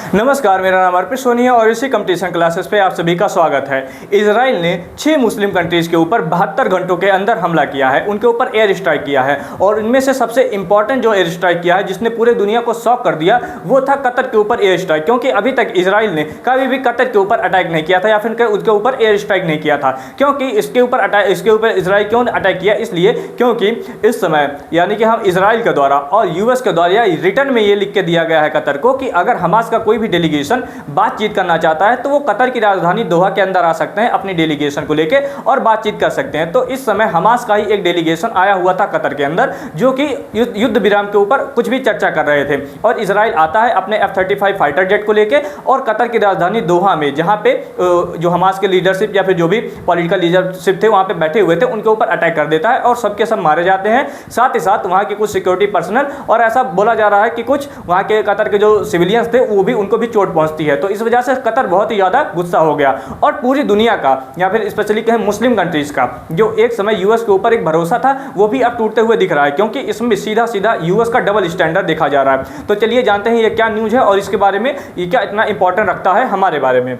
नमस्कार, मेरा नाम अर्पित सोनी है और इसी कंपटीशन क्लासेस पे आप सभी का स्वागत है। इजराइल ने 6 मुस्लिम कंट्रीज़ के ऊपर 72 घंटों के अंदर हमला किया है, उनके ऊपर एयर स्ट्राइक किया है और इनमें से सबसे इंपॉर्टेंट जो एयर स्ट्राइक किया है जिसने पूरे दुनिया को शॉक कर दिया वो था कतर के ऊपर एयर स्ट्राइक। क्योंकि अभी तक इजराइल ने कभी भी कतर के ऊपर अटैक नहीं किया था या फिर उसके ऊपर एयर स्ट्राइक नहीं किया था। क्योंकि इसके ऊपर इजराइल क्यों अटैक किया, इसलिए क्योंकि इस समय यानी कि हम इजराइल के द्वारा और यूएस के द्वारा या रिटर्न में ये लिख के दिया गया है कतर को कि अगर हमास का कोई भी डेलीगेशन बातचीत करना चाहता है तो वो कतर की राजधानी दोहा के अंदर आ सकते हैं अपनी डेलीगेशन को लेके और बातचीत कर सकते हैं। तो इस समय हमास का ही एक डेलीगेशन आया हुआ था कतर के अंदर जो कि युद्ध विराम के ऊपर कुछ भी चर्चा कर रहे थे और इजराइल आता है अपने F-35 फाइटर जेट को लेके और कतर की राजधानी दोहा में जहां पे जो हमास के लीडरशिप या फिर जो भी पॉलिटिकल लीडरशिप थे वहां पे बैठे हुए थे उनके ऊपर अटैक कर देता है और सबके सब मारे जाते हैं। साथ ही साथ वहां के कुछ सिक्योरिटी पर्सनल और ऐसा बोला जा रहा है कि कुछ वहां के कतर के जो सिविलियंस थे वो भी उनको भी चोट पहुंचती है। तो इस वजह से कतर बहुत ही ज़्यादा गुस्सा हो गया और पूरी दुनिया का या फिर स्पेशली कहें मुस्लिम कंट्रीज़ का जो एक समय यूएस के ऊपर एक भरोसा था वो भी अब टूटते हुए दिख रहा है क्योंकि इसमें सीधा सीधा यूएस का डबल स्टैंडर्ड देखा जा रहा है। तो चलिए जानते हैं ये क्या न्यूज़ है और इसके बारे में ये क्या इतना इंपॉर्टेंट रखता है हमारे बारे में।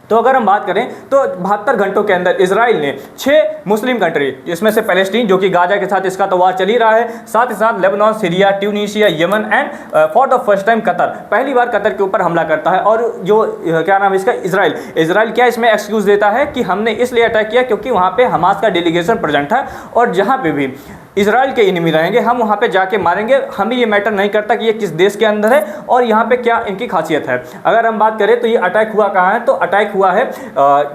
तो अगर हम बात करें तो 72 घंटों के अंदर इजराइल ने 6 मुस्लिम कंट्री जिसमें से पैलेस्टीन जो कि गाजा के साथ इसका तो वार चल ही रहा है, साथ ही साथ Lebanon, Syria, Tunisia, Yemen and for the first time Qatar, पहली बार कतर के ऊपर हमला करता है। और जो क्या नाम है इसका इजराइल क्या इसमें एक्सक्यूज़ देता है कि हमने इसलिए अटैक किया क्योंकि वहाँ पर हमास का डेलीगेशन प्रेजेंट है और जहाँ पर भी इजराइल के एनिमी रहेंगे हम वहाँ पे जाके मारेंगे, हमें ये मैटर नहीं करता कि ये किस देश के अंदर है और यहाँ पे क्या इनकी खासियत है। अगर हम बात करें तो ये अटैक हुआ कहाँ है, तो अटैक हुआ है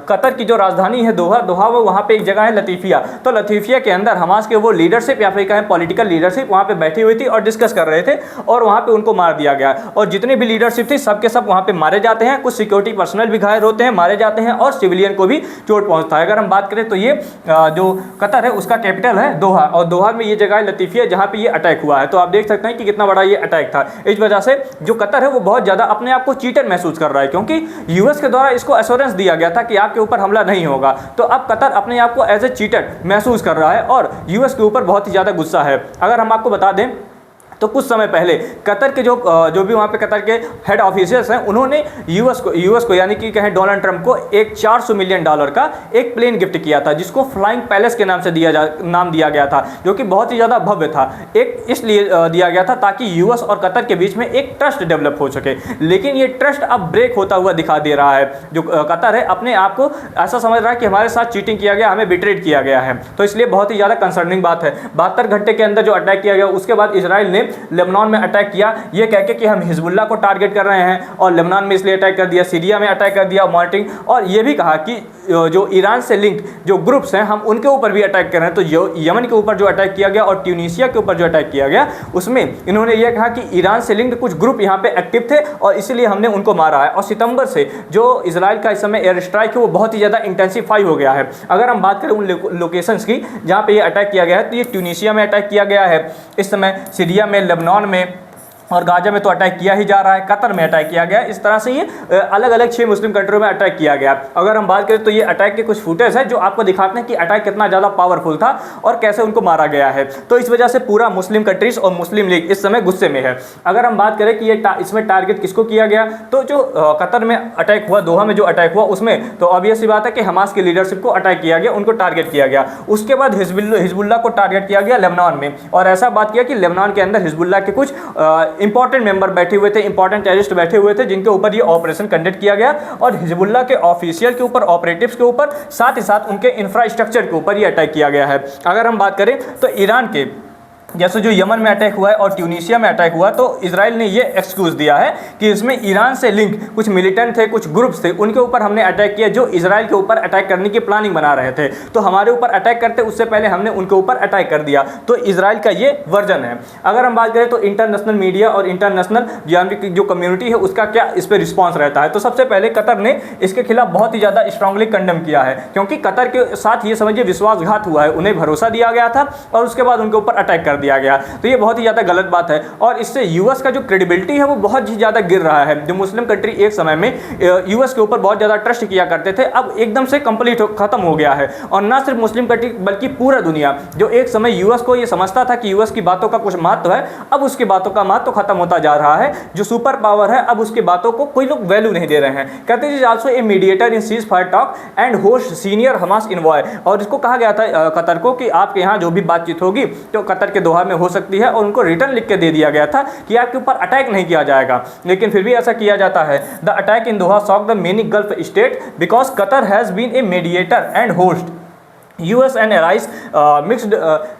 कतर की जो राजधानी है दोहा वो वहाँ पे एक जगह है लतीफ़िया। तो लतीफ़िया के अंदर हमास के वो लीडरशिप या फिर कहें पॉलिटिकल लीडरशिप वहाँ पर बैठी हुई थी और डिस्कस कर रहे थे और वहाँ पर उनको मार दिया गया और जितने भी लीडरशिप थी सबके सब वहाँ पर मारे जाते हैं। कुछ सिक्योरिटी पर्सनल भी घायल होते हैं, मारे जाते हैं और सिविलियन को भी चोट पहुँचता है। अगर हम बात करें तो ये जो कतर है उसका कैपिटल है दोहा और दोहा में ये जगह है लतीफिया जहां पे ये अटैक हुआ है। तो आप देख सकते हैं कि कितना बड़ा ये अटैक था। इस वजह से जो कतर है वो बहुत ज़्यादा अपने आप को चीटर महसूस कर रहा है क्योंकि यूएस के द्वारा इसको एश्योरेंस दिया गया था कि आपके ऊपर हमला नहीं होगा। तो अब कतर अपने आप को एज ए चीटर महसूस कर रहा है और यूएस के ऊपर बहुत ही ज़्यादा गुस्सा है। अगर हम आपको बता दें तो कुछ समय पहले कतर के जो भी वहाँ पे कतर के हेड ऑफिसर्स हैं उन्होंने यूएस को यानी कि कहें डोनाल्ड ट्रंप को एक $400 मिलियन का एक प्लेन गिफ्ट किया था जिसको फ्लाइंग पैलेस के नाम से नाम दिया गया था जो कि बहुत ही ज़्यादा भव्य था। एक इसलिए दिया गया था ताकि यूएस और कतर के बीच में एक ट्रस्ट डेवलप हो सके, लेकिन ये ट्रस्ट अब ब्रेक होता हुआ दिखा दे रहा है। जो कतर है अपने आप को ऐसा समझ रहा है कि हमारे साथ चीटिंग किया गया, हमें बिट्रेड किया गया है। तो इसलिए बहुत ही ज़्यादा कंसर्निंग बात है। 72 घंटे के अंदर जो अटैक किया गया उसके बाद इजराइल ने लेबनान में अटैक किया ये कह के कि हम हिजबुल्लाह को टारगेट कर रहे हैं और लेबनान में इसलिए अटैक कर दिया, सीरिया में अटैक कर दिया मॉनिटरिंग, और ये भी कहा कि जो ईरान से लिंक जो ग्रुप्स हैं हम उनके ऊपर भी अटैक कर रहे हैं। तो जो यमन के ऊपर जो अटैक किया गया और ट्यूनीशिया के ऊपर जो अटैक किया गया उसमें इन्होंने ये कहा कि ईरान से लिंक्ड कुछ ग्रुप यहाँ पे एक्टिव थे और इसलिए हमने उनको मारा है। और सितंबर से जो इजराइल का इस समय एयर स्ट्राइक है वो बहुत ही ज़्यादा इंटेंसीफाई हो गया है। अगर हम बात करें उन लोकेशंस की जहाँ पे ये अटैक किया गया है तो ये ट्यूनीशिया में अटैक किया गया है, इस समय सीरिया में, लेबनान में और गाजा में तो अटैक किया ही जा रहा है, कतर में अटैक किया गया। इस तरह से ये अलग अलग 6 मुस्लिम कंट्रियों में अटैक किया गया। अगर हम बात करें तो ये अटैक के कुछ फुटेज है जो आपको दिखाते हैं कि अटैक कितना ज़्यादा पावरफुल था और कैसे उनको मारा गया है। तो इस वजह से पूरा मुस्लिम कंट्रीज और मुस्लिम लीग इस समय गुस्से में है। अगर हम बात करें कि ये इसमें टारगेट किसको किया गया तो जो कतर में अटैक हुआ, दोहा में जो अटैक हुआ उसमें तो ऑब्वियस सी बात है कि हमास की लीडरशिप को अटैक किया गया, उनको टारगेट किया गया। उसके बाद हिजबुल्लाह को टारगेट किया गया लेबनान में और ऐसा बात किया कि लेबनान के अंदर हिजबुल्लाह के कुछ इंपॉर्टेंट मेंबर बैठे हुए थे, इंपॉर्टेंट टेररिस्ट बैठे हुए थे जिनके ऊपर ये ऑपरेशन कंडक्ट किया गया और हिजबुल्लाह के ऑफिशियल के ऊपर, ऑपरेटिव्स के ऊपर, साथ ही साथ उनके इंफ्रास्ट्रक्चर के ऊपर ये अटैक किया गया है। अगर हम बात करें तो ईरान के जैसे जो यमन में अटैक हुआ है और ट्यूनीशिया में अटैक हुआ तो इजराइल ने ये एक्सक्यूज़ दिया है कि इसमें ईरान से लिंक कुछ मिलिटेंट थे, कुछ ग्रुप्स थे, उनके ऊपर हमने अटैक किया जो इजराइल के ऊपर अटैक करने की प्लानिंग बना रहे थे। तो हमारे ऊपर अटैक करते उससे पहले हमने उनके ऊपर अटैक कर दिया। तो इजराइल का ये वर्जन है। अगर हम बात करें तो इंटरनेशनल मीडिया और इंटरनेशनल जो कम्युनिटी है उसका क्या इस पर रिस्पॉन्स रहता है। तो सबसे पहले कतर ने इसके खिलाफ बहुत ही ज़्यादा स्ट्रांगली कंडेम किया है क्योंकि कतर के साथ ये समझिए विश्वासघात हुआ है। उन्हें भरोसा दिया गया था और उसके बाद उनके ऊपर अटैक कर दिया गया। तो ये बहुत ही ज़्यादा गलत बात है और इससे यूएस का जो क्रेडिबिलिटी है वो बहुत ही ज़्यादा गिर रहा है। जो मुस्लिम कंट्री एक समय में यूएस के ऊपर बहुत ज़्यादा ट्रस्ट किया करते थे, अब एकदम से कंप्लीट खत्म हो गया है। और ना सिर्फ मुस्लिम कंट्री बल्कि पूरा दुनिया, जो एक समय यूएस को ये समझता था कि यूएस की बातों का कुछ महत्व है, अब उसकी बातों का महत्व खत्म होता जा रहा है। जो सुपर पावर है अब उसकी बातों को कोई लोग वैल्यू नहीं दे रहे हैं। कहते हैं also a mediator in cease fire talk and host senior Hamas envoy. और इसको कहा गया था कतर को कि आपके यहाँ जो भी बातचीत होगी तो कतर के दोहा में हो सकती है, और उनको रिटर्न लिख के दे दिया गया था कि आपके ऊपर अटैक नहीं किया जाएगा, लेकिन फिर भी ऐसा किया जाता है। The attack in Doha shock the many Gulf state because Qatar has been a mediator and host US and allies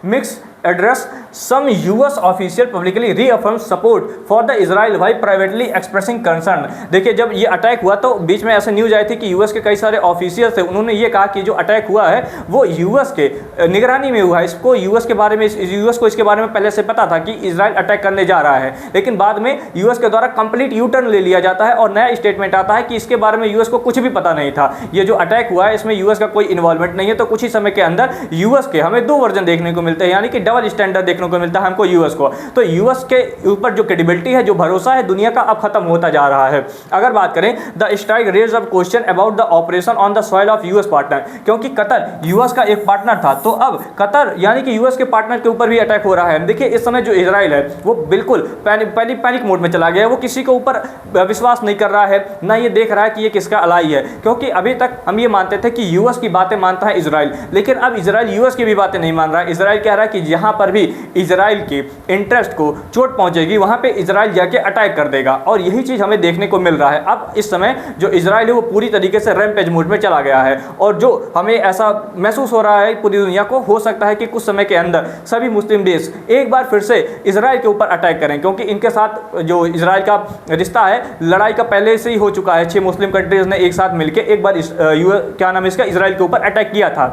mixed address. Some US official publicly reaffirmed support for the Israel while privately expressing concern. देखिए जब ये attack हुआ तो बीच में ऐसे news आई थी कि US के कई सारे ऑफिशियल थे, उन्होंने ये कहा कि जो अटैक हुआ है वो यूएस के निगरानी में हुआ है। इसको यूएस के बारे में यूएस को इसके बारे में पहले से पता था कि इजराइल अटैक करने जा रहा है, लेकिन बाद में यूएस के द्वारा कंप्लीट यू टर्न ले लिया जाता है और नया स्टेटमेंट आता है कि इसके बारे में यूएस को कुछ भी पता नहीं था। ये जो अटैक हुआ है इसमें यूएस का कोई इन्वॉल्वमेंट नहीं है। तो कुछ ही समय के अंदर यूएस के हमें दो वर्जन देखने को मिलते हैं, यानी कि डबल स्टैंडर्ड देखने को मिलता है हमको यूएस को। तो यूएस के ऊपर जो क्रेडिबिलिटी है, जो भरोसा है दुनिया का, अब खत्म होता जा रहा है। अगर बात करें the strike raise up question about the operation on the soil of US partner, क्योंकि कतर यूएस का एक पार्टनर था, तो अब कतर यानी कि यूएस के पार्टनर के ऊपर भी अटैक हो रहा है। देखिए इस समय जो इजराइल है वो बिल्कुल पैनिक मोड में चला गया है। वो किसी के ऊपर विश्वास नहीं कर रहा है, ना ये देख रहा है कि ये किसका अलाई है, क्योंकि अभी तक हम ये मानते थे कि यूएस की बातें मानता है इजराइल, लेकिन अब इजराइल यूएस की भी बातें नहीं मान रहा है। इजराइल कह रहा है कि जहां पर भी इजराइल की इंटरेस्ट को चोट पहुंचेगी वहां पे इजराइल जाके अटैक कर देगा, और यही चीज हमें देखने को मिल रहा है। अब इस समय जो इजराइल है वो पूरी तरीके से रैम्पेज मोड में चला गया है, और जो हमें ऐसा महसूस हो रहा है पूरी दुनिया को, हो सकता है कि कुछ समय के अंदर सभी मुस्लिम देश एक बार फिर से इजराइल के ऊपर अटैक करें, क्योंकि इनके साथ जो इजराइल का रिश्ता है लड़ाई का पहले से ही हो चुका है। 6 मुस्लिम कंट्रीज ने एक साथ मिलकर एक बार क्या नाम है इसका, इजराइल के ऊपर अटैक किया था।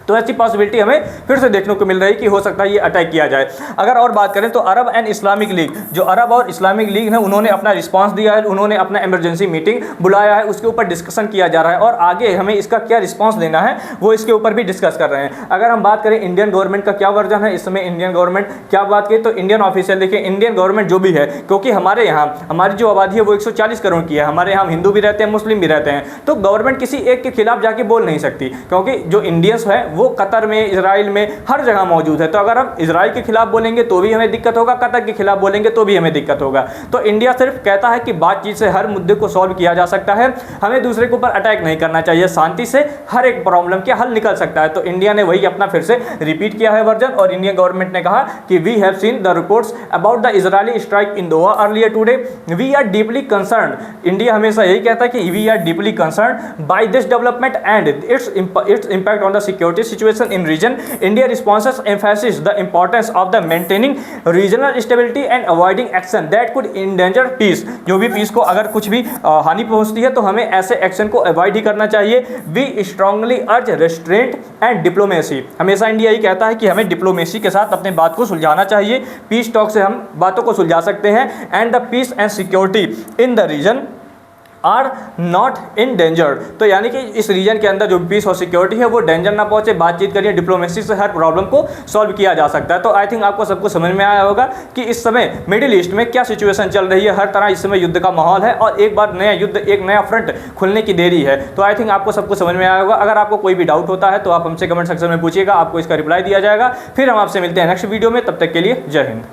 तो ऐसी पॉसिबिलिटी हमें फिर से देखने को मिल रही है कि हो सकता है ये अटैक किया जाए। अगर और बात करें तो अरब एंड इस्लामिक लीग, जो अरब और इस्लामिक लीग है उन्होंने अपना रिस्पांस दिया है, उन्होंने अपना इमरजेंसी मीटिंग बुलाया है, उसके ऊपर डिस्कशन किया जा रहा है, और आगे हमें इसका क्या रिस्पांस देना है वो इसके ऊपर भी डिस्कस कर रहे हैं। अगर हम बात करें इंडियन गवर्नमेंट का क्या वर्जन है इस समय, इंडियन गवर्नमेंट क्या बात की, तो इंडियन ऑफिशियल देखिए इंडियन गवर्नमेंट जो भी है, क्योंकि हमारे यहाँ हमारी जो आबादी है वो 140 करोड़ की है, हमारे यहाँ हिंदू भी रहते हैं मुस्लिम भी रहते हैं, तो गवर्नमेंट किसी एक के खिलाफ जाके बोल नहीं सकती, क्योंकि जो इंडियंस है वो कतर में, इजराइल में, हर जगह मौजूद है। तो अगर हम इजराइल के खिलाफ बोलेंगे तो भी हमें दिक्कत होगा, कतर के खिलाफ बोलेंगे तो भी हमें दिक्कत होगा। तो इंडिया सिर्फ कहता है कि बातचीत से हर मुद्दे को सॉल्व किया जा सकता है, हमें दूसरे के ऊपर अटैक नहीं करना चाहिए, शांति से हर एक प्रॉब्लम के हल निकल सकता है। तो इंडिया ने वही अपना फिर से रिपीट किया है वर्जन, और इंडियन गवर्नमेंट ने कहा कि we have seen the reports about the Israeli strike in Doha earlier today, we are deeply concern. India हमेशा यही कहता है कि we are deeply concern by this development and its impact on the security situation in region. India responses emphasize the importance of the maintaining regional stability and avoiding action that could endanger peace। जो भी piece को अगर कुछ भी हानि पहुंचती है तो हमें ऐसे एक्शन को अवॉइड ही करना चाहिए। वी स्ट्रांगली अर्ज रेस्ट्रेंट एंड डिप्लोमेसी। हमेशा इंडिया ही कहता है कि हमें डिप्लोमेसी के साथ अपने बात को सुलझाना चाहिए, पीस टॉक से हम बातों को सुलझा सकते हैं। And the peace and security in the region are not in danger. तो यानी कि इस रीजन के अंदर जो पीस और सिक्योरिटी है वो डेंजर ना पहुंचे, बातचीत करिए, डिप्लोमेसी से हर प्रॉब्लम को सॉल्व किया जा सकता है। तो आई थिंक आपको सबको समझ में आया होगा कि इस समय मिडिल ईस्ट में क्या सिचुएशन चल रही है। हर तरह इस समय युद्ध का माहौल है, और एक बार नया युद्ध, एक नया फ्रंट खुलने की देरी है। तो आई थिंक आपको सबको समझ में आया होगा। अगर आपको कोई भी डाउट होता है तो आप हमसे कमेंट सेक्शन में पूछिएगा, आपको इसका रिप्लाई दिया जाएगा। फिर हम आपसे मिलते हैं नेक्स्ट वीडियो में, तब तक के लिए जय हिंद।